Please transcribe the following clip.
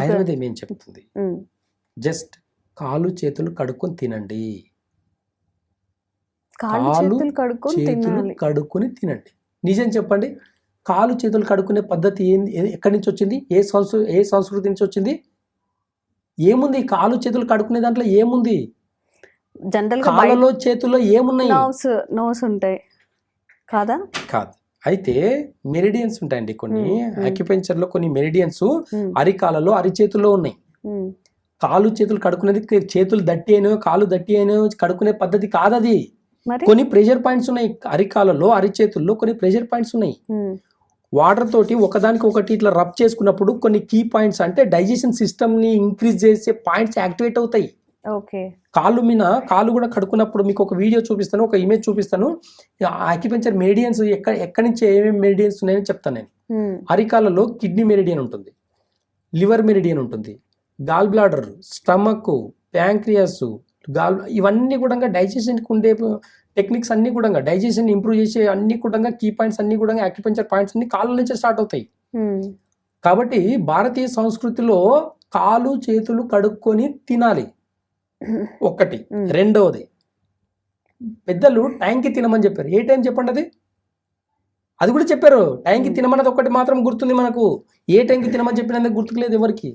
ఆయుర్వేదం ఏం చెప్తుంది? జస్ట్ కాలు చేతులు కడుక్కొని తినండి. కాలు చేతులు కడుక్కొని తినండి. నిజం చెప్పండి, కాలు చేతులు కడుక్కునే పద్ధతి ఏంది? ఎక్కడి నుంచి వచ్చింది? ఏ సంస్కృతి నుంచి వచ్చింది? ఏముంది కాలు చేతులు కడుక్కునే దాంట్లో? ఏముంది? కాళ్ళలో చేతుల్లో ఏమున్నాయి? నోస్ ఉంటాయి కాదా? కాదు. అయితే మెరిడియన్స్ ఉంటాయండి కొన్ని. అక్యుపెంచర్ లో కొన్ని మెరిడియన్స్ అరికాలలో అరిచేతుల్లో ఉన్నాయి. కాలు చేతులు కడుక్కునేది చేతులు దట్టి అయినో కాలు దట్టి అయినో కడుక్కునే పద్ధతి కాదు అది. కొన్ని ప్రెషర్ పాయింట్స్ ఉన్నాయి అరికాలలో అరిచేతుల్లో, కొన్ని ప్రెషర్ పాయింట్స్ ఉన్నాయి. వాటర్ తోటి ఒకదానికి ఒకటి ఇట్లా రబ్ చేసుకున్నప్పుడు కొన్ని కీ పాయింట్స్, అంటే డైజెషన్ సిస్టమ్ ని ఇంక్రీజ్ చేసే పాయింట్స్ యాక్టివేట్ అవుతాయి. కాళ్ళు కూడా కడుక్కున్నప్పుడు మీకు ఒక వీడియో చూపిస్తాను, ఒక ఇమేజ్ చూపిస్తాను. ఆక్యుపెంచర్ మెరిడియన్స్ ఎక్కడి నుంచి ఏమేమి మెరిడియన్స్ ఉన్నాయని చెప్తాను నేను. అరికాలలో కిడ్నీ మెరిడియన్ ఉంటుంది, లివర్ మెరిడియన్ ఉంటుంది, గాల్ బ్లాడర్, స్టమక్, ప్యాంక్రియాస్, ఇవన్నీ కూడా డైజెషన్ ఉండే టెక్నిక్స్ అన్ని కూడా, డైజెషన్ ఇంప్రూవ్ చేసే అన్ని కూడా కీ పాయింట్స్ అన్ని కూడా ఆక్యుపెంచర్ పాయింట్స్ అన్ని కాళ్ళ నుంచే స్టార్ట్ అవుతాయి. కాబట్టి భారతీయ సంస్కృతిలో కాలు చేతులు కడుక్కొని తినాలి ఒక్కటి. రెండవది, పెద్దలు టైంకి తినమని చెప్పారు. ఏ టైం చెప్పండి? అది కూడా చెప్పారు. టైంకి తినమన్నది ఒక్కటి మాత్రం గుర్తుంది మనకు. ఏ టైంకి తినమని చెప్పినందుకు గుర్తుకు లేదు ఎవరికి.